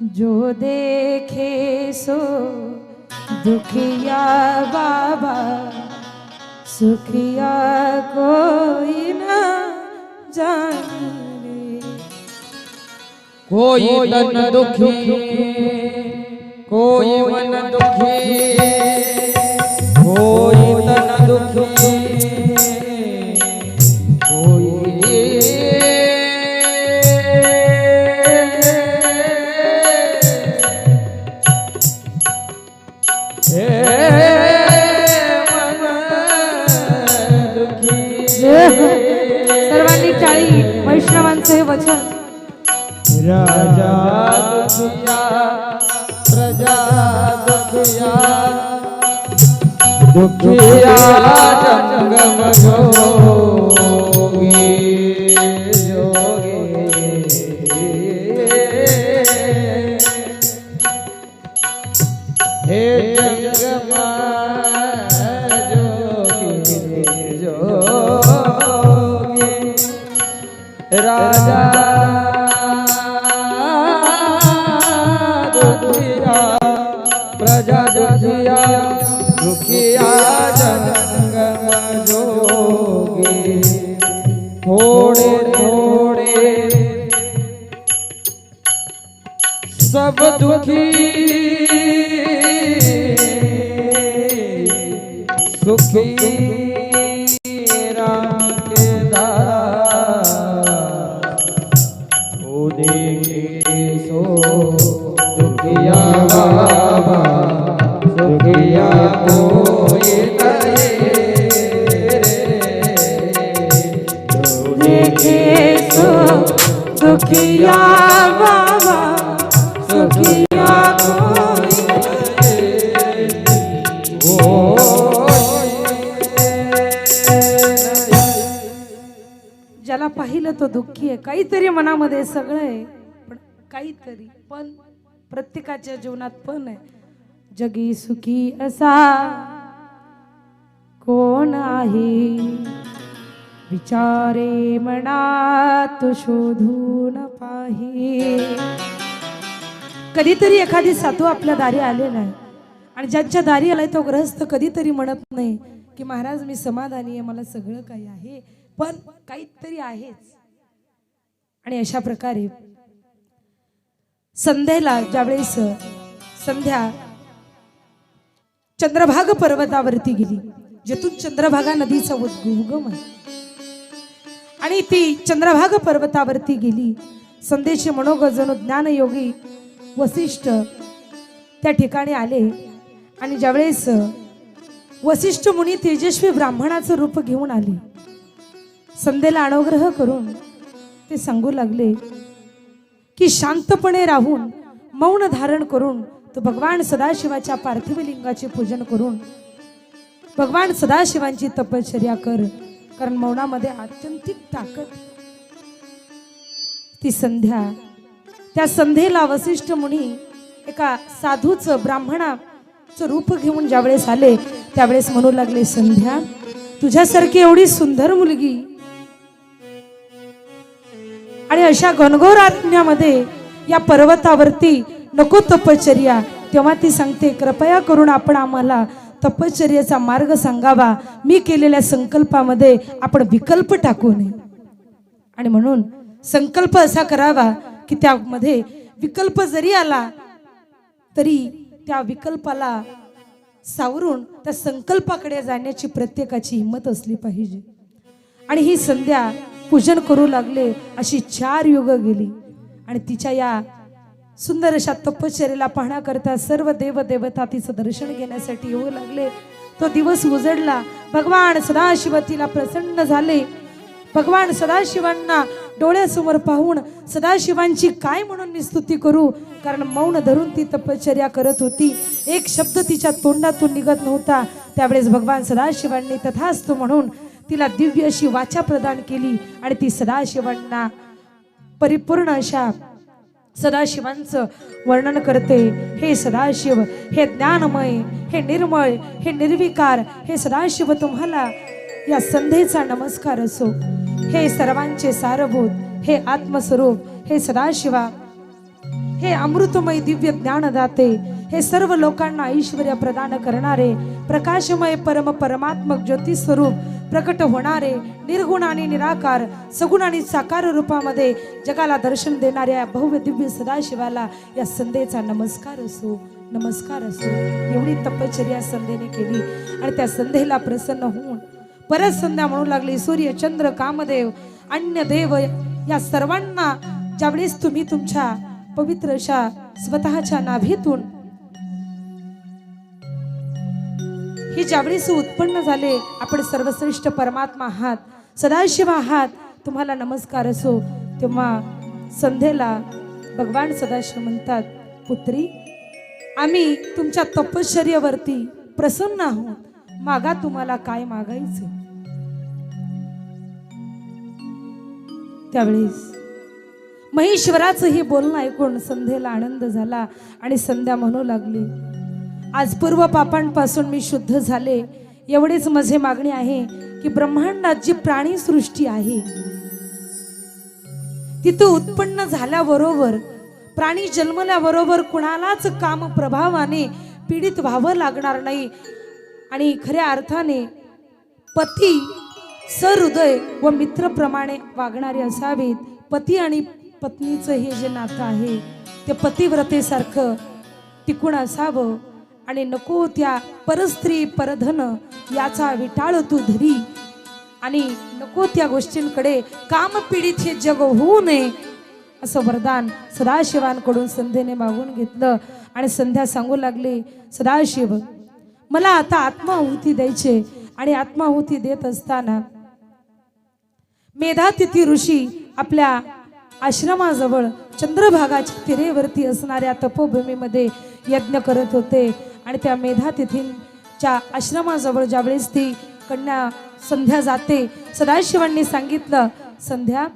जो देखे सो दुखिया बाबा, सुखिया कोई ना जाने। कोई तन दुखी कोई मन दुखी, कोई तन दुखी सर्वांनी टाळी. वैष्णवांचे हे वचन. राजा दुखिया प्रजा दुखिया, दुखिया जंगम जोगी जोगी। हे जंगम जोगी जोगी, राजा प्रजा दुखिया दुखिया जंगम जोगी। थोड़े थोड़े सब दुखी, सुखी राम के दास। ओ देखे सो दुखिया बाबा, सुखिया कोई नहीं देखे सो दुखिया बाबा, सुखिया कोई ज्याला पाहिलं तो दुःखी आहे. काहीतरी मनामध्ये सगळं आहे, पण काहीतरी पण प्रत्येकाच्या जीवनात पण आहे. जगी सुखी असा कोण आहे, विचारे मनात शोधून पाही. कधीतरी एखादी साधू आपल्या दारी आलेला आहे, आणि ज्यांच्या दारी आलाय तो ग्रहस्थ कधीतरी म्हणत नाही की महाराज मी समाधानी आहे, मला सगळं काही आहे, पण काहीतरी आहेच. आणि अशा प्रकारे संध्येला ज्यावेळेस संध्या चंद्रभागा पर्वतावरती गेली, जेथून चंद्रभागा नदीचा उगम आहे, आणि ती चंद्रभागा पर्वतावरती गेली. संध्येचे मनोगजन ज्ञानयोगी वसिष्ठ त्या ठिकाणी आले, आणि ज्यावेळेस वसिष्ठ मुनी तेजस्वी ब्राह्मणाचं रूप घेऊन आले, संध्येला अनुग्रह करून ते सांगू लागले की शांतपणे राहून मौन धारण करून तो भगवान सदाशिवाच्या पार्थिव लिंगाचे पूजन करून भगवान सदाशिवांची तपश्चर्या कर, कारण मौनामध्ये आत्यंतिक ताकद. ती संध्या, त्या संध्येला वसिष्ठ मुनी एका साधूचं ब्राह्मणाचं रूप घेऊन ज्यावेळेस आले, त्यावेळेस म्हणू लागले, संध्या तुझ्यासारखी एवढी सुंदर मुलगी आणि अशा घनघोर आज्ञामध्ये या पर्वतावरती नको तपश्चर्या. तेव्हा ती सांगते, कृपया करून आपण आम्हाला तपश्चर्याचा मार्ग सांगावा, मी केलेल्या संकल्पामध्ये आपण विकल्प टाकू नये. आणि म्हणून संकल्प असा करावा की त्यामध्ये विकल्प जरी आला तरी त्या विकल्पाला सावरून त्या संकल्पाकडे जाण्याची प्रत्येकाची हिंमत असली पाहिजे. आणि ही संध्या पूजन करू लागले. अशी 4 युग गेली, आणि तिच्या या सुंदर अशा तपश्चर्येला पाहण्याकरता सर्व देव देवता तिचं दर्शन घेण्यासाठी येऊ लागले. तो दिवस उजडला. भगवान सदाशिव तिला प्रसन्न झाले. भगवान सदाशिवांना डोळ्यासमोर पाहून सदाशिवांची काय म्हणून मी स्तुती करू, कारण मौन धरून ती तपश्चर्या करत होती. एक शब्द तिच्या तोंडातून निघत नव्हता. त्यावेळेस भगवान सदाशिवांनी तथास्तु म्हणून तिला दिव्य अशी वाचा प्रदान केली, आणि ती सदाशिवांना परिपूर्ण अशा सदाशिवांचं वर्णन करते. हे सदाशिव, हे ज्ञानमय, हे निर्मळ, हे निर्विकार, हे सदाशिव तुम्हाला या संध्येचा नमस्कार असो. हे सर्वांचे सारभूत, हे आत्मस्वरूप, हे सदाशिवा हे अमृतमय दिव्य ज्ञानदाते, हे सर्व लोकांना ऐश्वर्य प्रदान करणारे, प्रकाशमय परमात्मक ज्योती स्वरूप प्रकट होणारे, निर्गुण आणि निराकार, सगुण आणि साकार रूपामध्ये जगाला दर्शन देणाऱ्या भव्य दिव्य सदाशिवाला या संध्येचा नमस्कार असो, नमस्कार असो. एवढी तपश्चर्या संध्येने केली आणि त्या संध्येला प्रसन्न होऊन परत संध्या म्हणू लागली. सूर्य, चंद्र, कामदेव, अन्य देव या सर्वांना ज्यावेळेस तुम्ही तुमच्या पवित्र अशा स्वतःच्या नाभीतून ही ज्यावेळेस उत्पन्न झाले, आपण सर्वश्रेष्ठ परमात्मा आहात, सदाशिव आहात, तुम्हाला नमस्कार असो. तेव्हा संध्येला भगवान सदाशिव म्हणतात, पुत्री, आम्ही तुमच्या तपश्चर्येवरती प्रसन्न आहोत, मागा तुम्हाला काय मागायचे. त्यावेळेस महेश्वराचं हे बोलणं ऐकून संध्येला आनंद झाला आणि संध्या म्हणू लागली, आज पूर्व पापांपासून मी शुद्ध झाले. एवढेच माझे मागणी आहे की ब्रह्मांडात जी प्राणी सृष्टी आहे तिथं उत्पन्न झाल्याबरोबर, प्राणी जन्मल्याबरोबर कुणालाच काम प्रभावाने पीडित व्हावं लागणार नाही आणि खऱ्या अर्थाने पती सहृदय व मित्रप्रमाणे वागणारे असावेत. पती आणि पत्नीचं हे जे नातं आहे ते पतिव्रतेसारखं टिकून असावं आणि नको त्या परस्त्री परधन याचा विटाळ तू धरी आणि नको त्या गोष्टींकडे कामपीडित हे जग होऊ नये असं वरदान सदाशिवांकडून संध्येने मागून घेतलं. आणि संध्या सांगू लागली, सदाशिव, मला आता आत्माहुती द्यायचे आणि आत्माहुती देत असताना मेधातिथी ऋषी आपल्या आश्रमाजवळ चंद्रभागाच्या तिरेवरती असणाऱ्या तपोभूमीमध्ये यज्ञ करत होते आणि त्या मेधातिथींच्या आश्रमाजवळ ज्यावेळेस ती कन्या संध्या जाते, सदाशिवांनी सांगितलं, संध्या,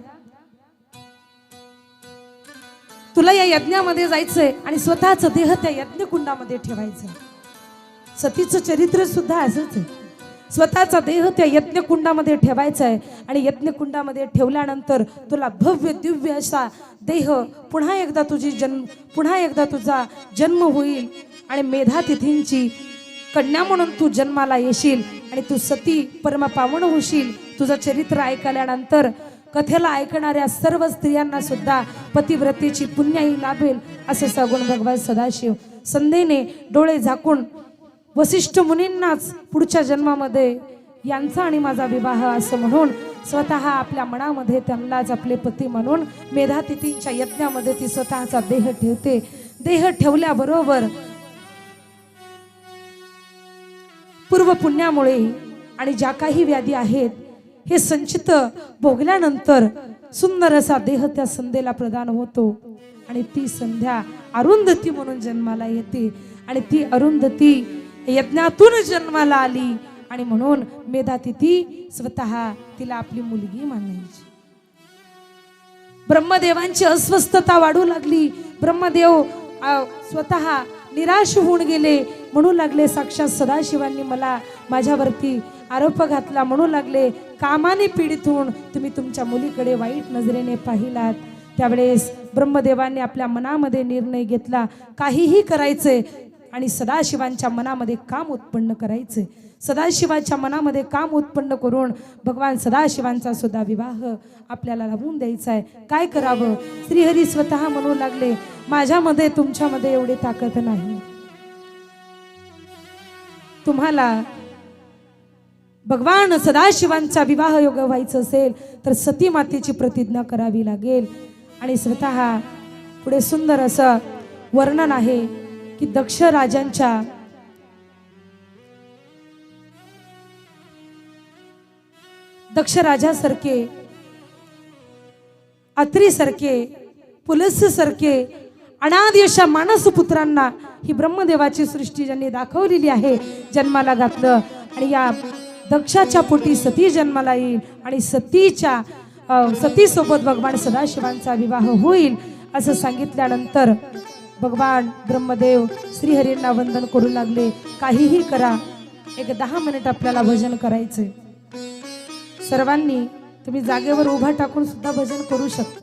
तुला या यज्ञामध्ये जायचंय आणि स्वतःच देह त्या यज्ञकुंडामध्ये ठेवायचंय. सतीचं चरित्र सुद्धा असंच आहे, स्वतःचा देह त्या यज्ञकुंडामध्ये ठेवायचा आहे आणि यज्ञकुंडामध्ये ठेवल्यानंतर तुला भव्य दिव्य असा देह पुन्हा एकदा तुझा जन्म होईल आणि मेधातिथींची कन्या म्हणून तू जन्माला येशील आणि तू सती परमपावन होशील. तुझं चरित्र ऐकल्यानंतर कथेला ऐकणाऱ्या सर्व स्त्रियांना सुद्धा पतिव्रतेची पुण्याई लाभेल असं सांगून भगवान सदाशिव संध्येने डोळे झाकून वसिष्ठ मुनींनाच पुढच्या जन्मामध्ये यांचा आणि माझा विवाह असं म्हणून स्वतः आपल्या मनामध्ये त्यांनाच आपले पती म्हणून मेधातिथींच्या यज्ञामध्ये ती स्वतःचा देह ठेवते. देह ठेवल्याबरोबर पूर्व पुण्यामुळे आणि ज्या काही व्याधी आहेत हे संचित भोगल्यानंतर सुंदर असा देह त्या संध्येला प्रदान होतो आणि ती संध्या अरुंधती म्हणून जन्माला येते आणि ती अरुंधती यज्ञातून जन्माला आली आणि म्हणून मेधातिथी स्वतः तिला आपली मुलगी मानायची. ब्रह्मदेवांची अस्वस्थता वाढू लागली. ब्रह्मदेव स्वतः निराश होऊन गेले. म्हणू लागले, साक्षात सदाशिवांनी मला माझ्यावरती आरोप घातला. म्हणू लागले, कामाने पीडित होऊन तुम्ही तुमच्या मुलीकडे वाईट नजरेने पाहिलात. त्यावेळेस ब्रह्मदेवांनी आपल्या मनामध्ये निर्णय घेतला, काहीही करायचे आणि सदाशिवांच्या मनामध्ये काम उत्पन्न करायचे. सदाशिवाच्या मनामध्ये काम उत्पन्न करून भगवान सदाशिवांचा सुद्धा विवाह आपल्याला लावून द्यायचा आहे. काय करावं? श्रीहरी स्वतः म्हणू लागले, माझ्यामध्ये तुमच्यामध्ये एवढी ताकद नाही. तुम्हाला भगवान सदाशिवांचा विवाह योग व्हायचं असेल तर सती मातेची प्रतिज्ञा करावी लागेल. आणि स्वतः पुढे सुंदर असं वर्णन आहे की दक्ष राजांच्या दक्ष राजासारखे, अत्रीसारखे, पुलस्सारखे अनादी अशा मानसपुत्रांना ही ब्रह्मदेवाची सृष्टी ज्यांनी दाखवलेली आहे जन्माला घातलं. आणि या दक्षाच्या पोटी सती जन्माला येईल आणि सतीसोबत भगवान सदाशिवांचा विवाह होईल असं सांगितल्यानंतर भगवान ब्रह्मदेव श्रीहरींना वंदन करू लागले. काहीही करा, एक 10 मिनिट आपल्याला भजन करायचे. सर्वांनी तुम्ही जागेवर उभा टाकून सुद्धा भजन करू शकता.